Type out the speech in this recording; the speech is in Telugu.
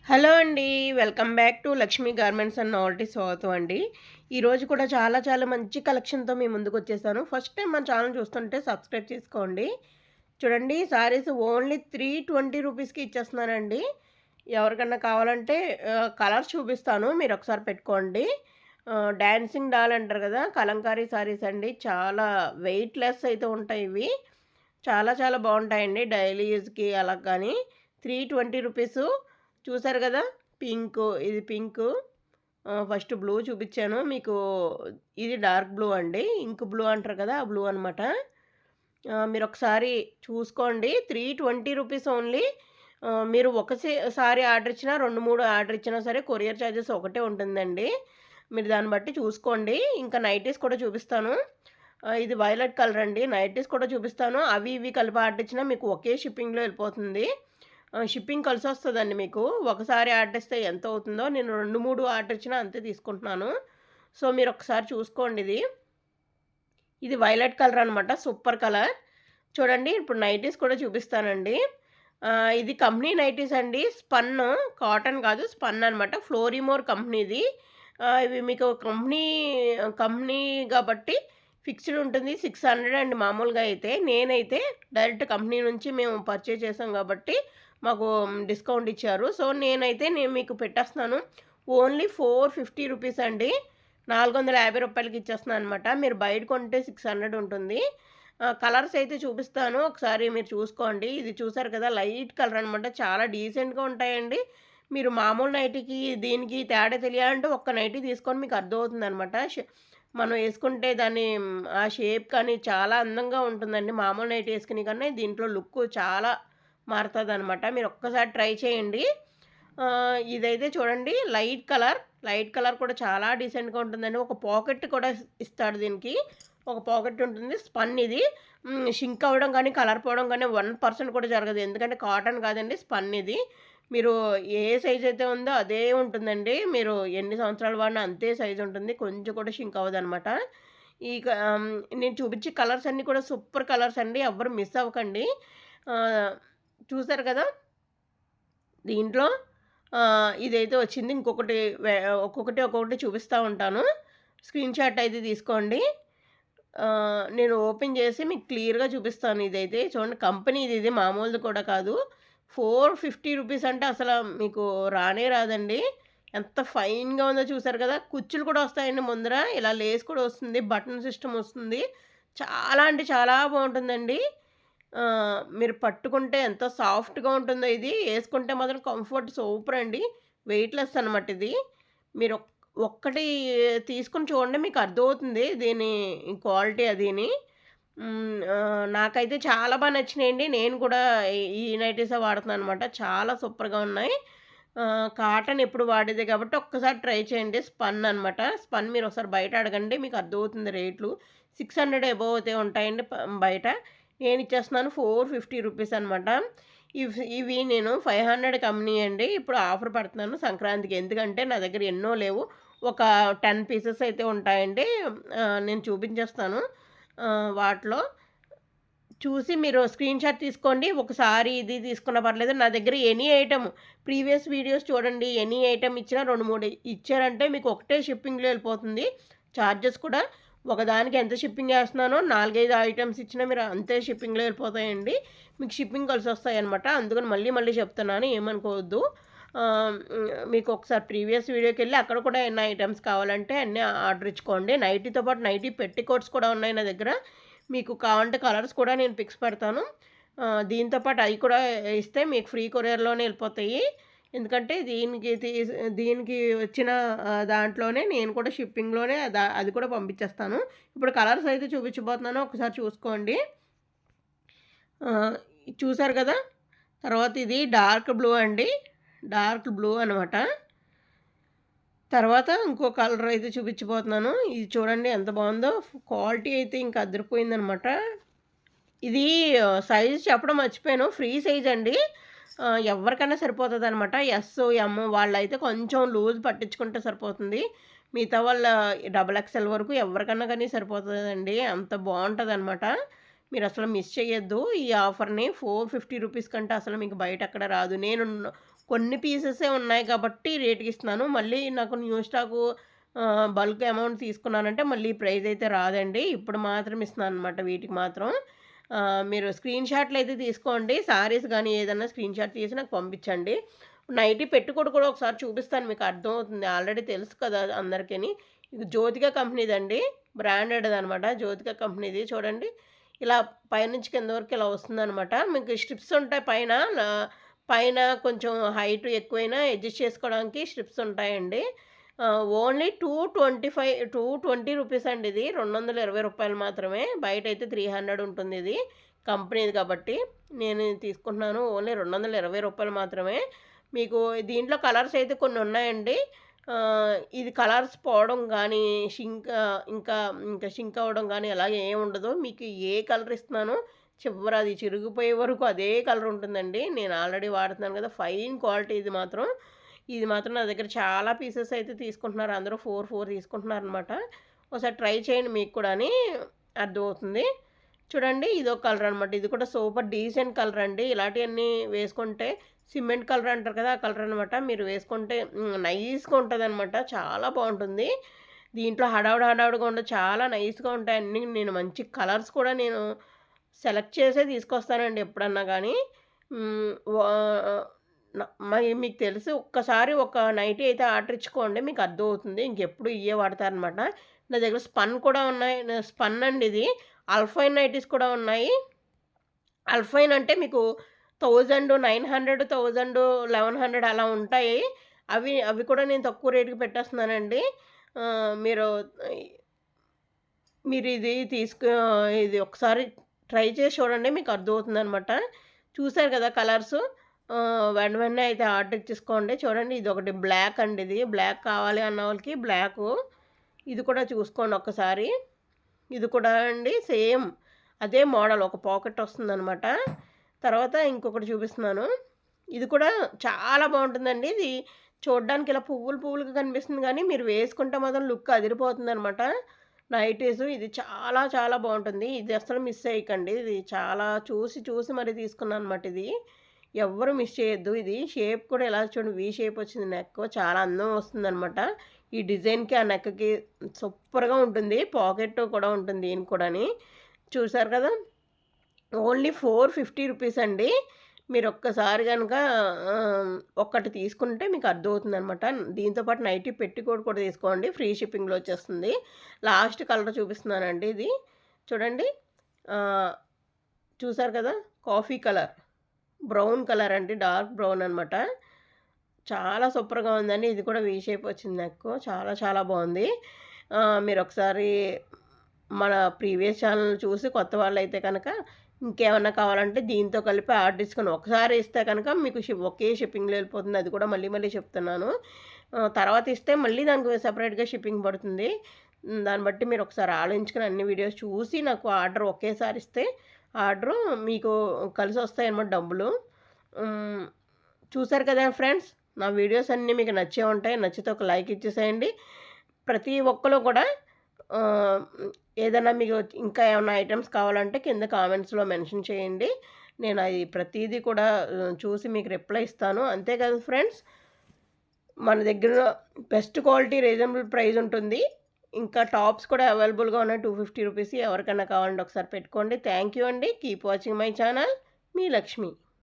హలో అండి. Welcome back to Lakshmi garments and novelty స్వాగతం అండి. ఈరోజు కూడా చాలా చాలా మంచి కలెక్షన్‌తో మీ ముందుకొచ్చేసాను. ఫస్ట్ టైం మన ఛానల్ చూస్తుంటే సబ్స్క్రైబ్ చేసుకోండి. చూడండి సారీస్ ఓన్లీ 320 రూపీస్‌కి ఇచ్చేస్తున్నానండి. ఎవరికన్నా కావాలంటే కలర్స్ చూపిస్తాను. మీరొకసారి పెట్టుకోండి. డాన్సింగ్ డాల్ అంటారు కదా! కలంకారీ సారీస్ అండి. చాలా వెయిట్‌లెస్ అయితే ఉంటాయి ఇవి. చాలా చాలా బావుంటాయండి. డైలీ యూజ్‌కి అలా కానీ 320 రూపీసు. చూసారు కదా! ఇది పింకు. First blue చూపిచ్చాను. మీకు ఇది డార్క్ బ్లూ అండి. ఇంక్ బ్లూ అంటారు కదా! ఆ బ్లూ అనమాట. మీరొకసారి చూసుకోండి. 320 రూపీస్ ఓన్లీ. మీరు సారి ఆర్డర్ ఇచ్చినా 2, 3 ఆర్డర్ ఇచ్చినా సరే కొరియర్ చార్జెస్ ఒకటే ఉంటుందండి. మీరు దాన్ని బట్టి చూసుకోండి. ఇంకా నైటీస్ కూడా చూపిస్తాను. ఇది వైలెట్ కలర్ అండి. నైటీస్ కూడా చూపిస్తాను. అవి ఇవి కలిపి ఆర్డర్ ఇచ్చినా మీకు ఒకే షిప్పింగ్‌లో వెళ్ళిపోతుంది. షిప్పింగ్ కలిసొస్తదండి మీకు. ఒకసారి ఆర్డర్ ఇస్తే ఎంత అవుతుందో నేను 2, 3 ఆర్డర్ ఇచ్చినా అంతే తీసుకుంటున్నాను. సో, మీరొకసారి చూసుకోండి ఇది. ఇది వైలెట్ కలర్ అనమాట. Super colour. చూడండి ఇప్పుడు నైటీస్ కూడా చూపిస్తానండి. ఇది కంపెనీ నైటీస్ అండి. కాటన్ కాదు స్పన్ అనమాట. ఫ్లోరిమోర్ కంపెనీది. ఇవి మీకు కంపెనీ కాబట్టి ఫిక్స్‌డ్ ఉంటుంది. 600 అండి మామూలుగా అయితే. నేనైతే డైరెక్ట్ కంపెనీ నుంచి మేము పర్చేజ్ చేసాం కాబట్టి మాకు డిస్కౌంట్ ఇచ్చారు. సో, నేను మీకు పెట్టేస్తున్నాను. ఓన్లీ 450 రూపీస్ అండి. రూ. 450కి ఇచ్చేస్తున్నాను అనమాట. మీరు బయట కొంటే 600 ఉంటుంది. కలర్స్ అయితే చూపిస్తాను. ఒకసారి మీరు చూసుకోండి. ఇది చూసారు కదా! లైట్ కలర్ అనమాట. చాలా డీసెంట్‌గా ఉంటాయండి. మీరు మామూలు నైటీకి, దీనికి తేడా తెలియాలంటే ఒక్క నైటీ తీసుకొని మీకు అర్థమవుతుందనమాట. మనం వేసుకుంటే ఆ షేప్ కానీ చాలా అందంగా ఉంటుందండి. మామూలు నైటీ వేసుకునే కన్నా దీంట్లో లుక్ చాలా మారుతుందనమాట. మీరు ఒక్కసారి ట్రై చేయండి. ఇదైతే చూడండి లైట్ కలర్ కూడా చాలా డీసెంట్‌గా ఉంటుందండి. ఒక పాకెట్ కూడా ఇస్తాడు దీనికి. ఒక పాకెట్ ఉంటుంది. స్పన్ ఇది. షింక్ అవ్వడం కానీ, కలర్ పోవడం కానీ 1% కూడా జరగదు. ఎందుకంటే కాటన్ కాదండి స్పన్ ఇది. మీరు ఏ సైజ్ అయితే ఉందో అదే ఉంటుందండి. మీరు ఎన్ని సంవత్సరాలు వాడినా అంతే సైజ్ ఉంటుంది. కొంచెం కూడా షింక్ అవ్వదనమాట. ఇక నేను చూపించే కలర్స్ అన్నీ కూడా సూపర్ కలర్స్ అండి. ఎవ్వరు మిస్ అవ్వకండి. ఆహ్, చూసారు కదా! దీంట్లో ఇదైతే వచ్చింది. ఇంకొకటి ఒక్కొక్కటి చూపిస్తా ఉంటాను. స్క్రీన్‌షాట్ అయితే తీసుకోండి. నేను ఓపెన్ చేసి మీకు క్లియర్‌గా చూపిస్తాను ఇదైతే. చూడండి కంపెనీది ఇది మామూలుది కూడా కాదు. 450 రూపీస్ అంటే అసల మీకు రానే రాదండి. ఎంత ఫైన్‌గా ఉందో చూసారు కదా! కుచ్చులు కూడా వస్తాయండి ముందర. ఇలా లేస్ కూడా వస్తుంది. బటన్ సిస్టమ్ వస్తుంది. చాలా అంటే చాలా బావుంటుందండి. మీరు పట్టుకుంటే ఎంత సాఫ్ట్‌గా ఉంటుందో ఇది. యేసుకుంటే మాత్రం కంఫర్ట్ సూపర్ అండి. వెయిట్‌లెస్ అనమాట ఇది. మీరు ఒక్కటి తీసుకొని చూడండి మీకు అర్థమవుతుంది దీని క్వాలిటీ అదీని. నాకైతే చాలా బా నచ్చినాయండి. నేను కూడా ఈ నైటీసే వాడుతున్నాననమాట. చాలా సూపర్‌గా ఉన్నాయి. కాటన్ ఎప్పుడు వాడేదే కాబట్టి ఒక్కసారి ట్రై చేయండి. స్పన్ అనమాట. స్పన్ మీరు ఒకసారి బయట అడగండి. మీకు అర్థమవుతుంది రేట్లు. 600 అబోవ్ అయితే ఉంటాయండి బయట. నేను ఇచ్చేస్తున్నాను 450 రూపీస్ అనమాట. ఇవి నేను 500కి అమ్మినియండి. ఇప్పుడు ఆఫర్ పెడుతున్నాను సంక్రాంతికి. ఎందుకంటే నా దగ్గర ఎన్నో లేవు. ఒక 10 పీసెస్ అయితే ఉంటాయండి. నేను చూపించేస్తాను. వాటిలో చూసి మీరు స్క్రీన్‌షాట్ తీసుకోండి. ఒకసారి ఇది తీసుకున్నా పర్లేదు. నా దగ్గర ఎనీ ఐటెమ్ ప్రీవియస్ వీడియోస్ చూడండి. ఎనీ ఐటెమ్ ఇచ్చినా 2, 3 ఇచ్చారంటే మీకు ఒకటే షిప్పింగ్‌లో వెళ్ళిపోతుంది. చార్జెస్ కూడా ఒకదానికి ఎంత షిప్పింగ్ ఏస్తున్నానో 4, 5 ఐటెమ్స్ ఇచ్చినా మీరు అంతే షిప్పింగ్‌లో వెళ్ళిపోతాయండి. మీకు షిప్పింగ్ కలిసొస్తాయన్నమాట. అందుకని మళ్ళీ మళ్ళీ చెప్తున్నాను ఏమనుకోవద్దు. మీకు ఒకసారి ప్రీవియస్ వీడియోకెళ్ళి అక్కడ కూడా ఎన్ని ఐటెమ్స్ కావాలంటే అన్నీ ఆర్డర్ ఇచ్చుకోండి. నైటీతో పాటు నైటీ పెట్టికోట్స్ కూడా ఉన్నాయి నా దగ్గర. మీకు కావాలంటే కలర్స్ కూడా నేను పిక్స్ పెడతాను. దీంతో పాటు అవి కూడా ఇస్తే మీకు ఫ్రీ కొరియర్‌లోనే వెళ్ళిపోతాయి. ఎందుకంటే దీనికి వచ్చిన దాంట్లోనే నేను కూడా షిప్పింగ్‌లోనే అది కూడా పంపించేస్తాను. ఇప్పుడు కలర్స్ అయితే చూపించబోతున్నాను. ఒకసారి చూసుకోండి. చూసారు కదా! తర్వాత ఇది డార్క్ బ్లూ అండి. డార్క్ బ్లూ అనమాట. తర్వాత ఇంకో కలర్ అయితే చూపించబోతున్నాను. ఇది చూడండి ఎంత బాగుందో. క్వాలిటీ అయితే ఇంకా అదిరిపోయిందనమాట. ఇది సైజ్ చెప్పడం మర్చిపోయాను. ఫ్రీ సైజ్ అండి. ఎవరికైనా సరిపోతుందనమాట. ఎస్, ఎమ్ వాళ్ళైతే కొంచెం లూజ్ పట్టించుకుంటే సరిపోతుంది. మిగతా వాళ్ళ డబుల్ ఎక్స్ఎల్ వరకు ఎవరికన్నా కానీ సరిపోతుందండి. అంత బాగుంటుందనమాట. మీరు అసలు మిస్ చేయొద్దు ఈ ఆఫర్‌ని. 450 రూపీస్ కంటే అసలు మీకు బయట ఎక్కడ రాదు. నేను కొన్ని పీసెసే ఉన్నాయి కాబట్టి రేట్‌కి ఇస్తున్నాను. మళ్ళీ నాకు న్యూ స్టాకు బల్క్ అమౌంట్ తీసుకున్నానంటే మళ్ళీ ప్రైస్ అయితే రాదండి. ఇప్పుడు మాత్రం ఇస్తున్నాననమాట వీటికి మాత్రం. మీరు స్క్రీన్ షాట్లు అయితే తీసుకోండి. శారీస్ గానీ ఏదన్నా స్క్రీన్ షాట్ తీసి నాకు పంపించండి. నైటీ పెట్టుకోడు కూడా ఒకసారి చూపిస్తాను, మీకు అర్థమవుతుంది. ఆల్రెడీ తెలుసు కదా అందరికిని. ఇది జ్యోతిక కంపెనీదండి. బ్రాండెడ్‌దనమాట. జ్యోతిక కంపెనీది చూడండి. ఇలా పైనుంచి కింద వరకు ఇలా వస్తుందనమాట. మీకు స్ట్రిప్స్ ఉంటాయి పైన. పైన కొంచెం హైట్ ఎక్కువైనా అడ్జస్ట్ చేసుకోవడానికి స్ట్రిప్స్ ఉంటాయండి. ఓన్లీ 220 రూపీస్ అండి ఇది. రూ. 220 మాత్రమే. బయటైతే 300 ఉంటుంది ఇది. కంపెనీది కాబట్టి నేను తీసుకుంటున్నాను. ఓన్లీ రూ. 220 మాత్రమే. మీకు దీంట్లో కలర్స్ అయితే కొన్ని ఉన్నాయండి. ఇది కలర్స్ పోవడం గానీ, ఇంకా షింక్ అవ్వడం గానీ అలాగే ఏమి ఉండదు. మీకు ఏ కలర్ ఇస్తున్నానో చివర అది చిరిగిపోయే వరకు అదే కలర్ ఉంటుందండి. నేను ఆల్రెడీ వాడుతున్నాను కదా! ఫైన్ క్వాలిటీ ఇది మాత్రం. ఇది మాత్రం నా దగ్గర చాలా పీసెస్ అయితే తీసుకుంటున్నారు. అందరూ 4 తీసుకుంటున్నారనమాట. ఒకసారి ట్రై చేయండి, మీకు కూడాని అర్థమవుతుంది. చూడండి ఇదొక కలర్ అనమాట. ఇది కూడా సూపర్ డీసెంట్ కలర్ అండి. ఇలాంటివన్నీ వేసుకుంటే సిమెంట్ కలర్ అంటారు కదా! ఆ కలర్ అనమాట. మీరు వేసుకుంటే నైస్‌గా ఉంటదనమాట. చాలా బావుంటుంది. దీంట్లో హడావుడిగా ఉండదు. చాలా నైస్‌గా ఉంటాయి అన్నీ. నేను మంచి కలర్స్ కూడా నేను సెలెక్ట్ చేసే తీసుకొస్తానండి ఎప్పుడన్నా గానీ. వా మరి మీకు తెలుసు, ఒక్కసారి ఒక నైటీ అయితే ఆర్డర్ ఇచ్చుకోండి, మీకు అర్థమవుతుంది. ఇంకెప్పుడు ఇయ్యే వాడతారనమాట. నా దగ్గర స్పన్ కూడా ఉన్నాయి. స్పన్ అండి ఇది. అల్ఫైన్ నైటీస్ కూడా ఉన్నాయి. అల్ఫైన్ అంటే మీకు 1000, 900, 1000, 1100 అలా ఉంటాయి. అవి కూడా నేను తక్కువ రేటుకి పెట్టేస్తున్నానండి. మీరు ఇది ఒకసారి ట్రై చేసి చూడండి, మీకు అర్థమవుతుందనమాట. చూసారు కదా కలర్సు. వెంటనే అయితే ఆర్డర్ ఇచ్చేసుకోండి. చూడండి ఇదొకటి బ్లాక్ అండి ఇది. బ్లాక్ కావాలి అన్న వాళ్ళకి బ్లాకు. ఇది కూడా చూసుకోండి ఒక్కసారి. ఇది కూడా అండి సేమ్ అదే మోడల్. ఒక పాకెట్ వస్తుందనమాట. తర్వాత ఇంకొకటి చూపిస్తున్నాను. ఇది కూడా చాలా బాగుంటుందండి. ఇది చూడడానికి ఇలా పువ్వులుగా కనిపిస్తుంది కానీ మీరు వేసుకుంటే మాత్రం లుక్ అదిరిపోతుందనమాట. నైటీసు ఇది చాలా చాలా బాగుంటుంది. ఇది అసలు మిస్ చేయకండి. ఇది చాలా చూసి మరి తీసుకున్నాను అనమాట ఇది. ఎవ్వరు మిస్ చేయొద్దు. ఇది షేప్ కూడా ఎలా చూడండి, వీ షేప్ వచ్చింది నెక్. చాలా అందం వస్తుందనమాట. ఈ డిజైన్‌కి, ఆ నెక్‌కి సూపర్‌గా ఉంటుంది. పాకెట్ కూడా ఉంటుంది దీనికి కూడాని. చూసారు కదా! ఓన్లీ 450 రూపీస్ అండి. మీరు ఒక్కసారి గనక ఒక్కటి తీసుకుంటే మీకు అర్థమవుతుందనమాట. దీంతో పాటు నైటీ పెట్టికోట్ కూడా తీసుకోండి. ఫ్రీ షిప్పింగ్‌లో వచ్చేస్తుంది. లాస్ట్ కలర్ చూపిస్తున్నానండి ఇది. చూడండి. చూసారు కదా! కాఫీ కలర్, బ్రౌన్ కలర్ అండి. డార్క్ బ్రౌన్ అనమాట. చాలా సూపర్‌గా ఉందండి. ఇది కూడా వీ షేప్ వచ్చింది నెక్. చాలా చాలా బాగుంది. మీరు ఒకసారి మన ప్రీవియస్ ఛానల్ చూసి కొత్త వాళ్ళైతే కనుక ఇంకేమన్నా కావాలంటే దీంతో కలిపి ఆర్డర్ ఇచ్చుకొని ఒకసారి ఇస్తే కనుక మీకు ఒకే షిప్పింగ్లో వెళ్ళిపోతుంది. అది కూడా మళ్ళీ చెప్తున్నాను. తర్వాత ఇస్తే మళ్ళీ దానికి సెపరేట్గా షిప్పింగ్ పడుతుంది. దాన్ని బట్టి మీరు ఒకసారి ఆలోచించుకొని అన్ని వీడియోస్ చూసి నాకు ఆర్డర్ ఒకేసారి ఇస్తే ఆర్డరు మీకు కలిసి వస్తాయన్నమాట డబ్బులు. చూసారు కదా ఫ్రెండ్స్, నా వీడియోస్ అన్నీ మీకు నచ్చే ఉంటాయి. నచ్చితే ఒక లైక్ ఇచ్చేసేయండి. ప్రతి ఒక్కరు కూడా ఏదైనా మీకు ఇంకా ఏమైనా ఐటమ్స్ కావాలంటే కింద కామెంట్స్లో మెన్షన్ చేయండి. నేను అది ప్రతిదీ కూడా చూసి మీకు రిప్లై ఇస్తాను. అంతే కదా ఫ్రెండ్స్, మన దగ్గర బెస్ట్ క్వాలిటీ రీజనబుల్ ప్రైస్ ఉంటుంది. ఇంకా టాప్స్ కూడా అవైలబుల్గా ఉన్నాయి 250 రూపీస్. ఎవరికైనా కావాలంటే ఒకసారి పెట్టుకోండి. థ్యాంక్ యూ అండి. Keep watching my channel. Me Lakshmi.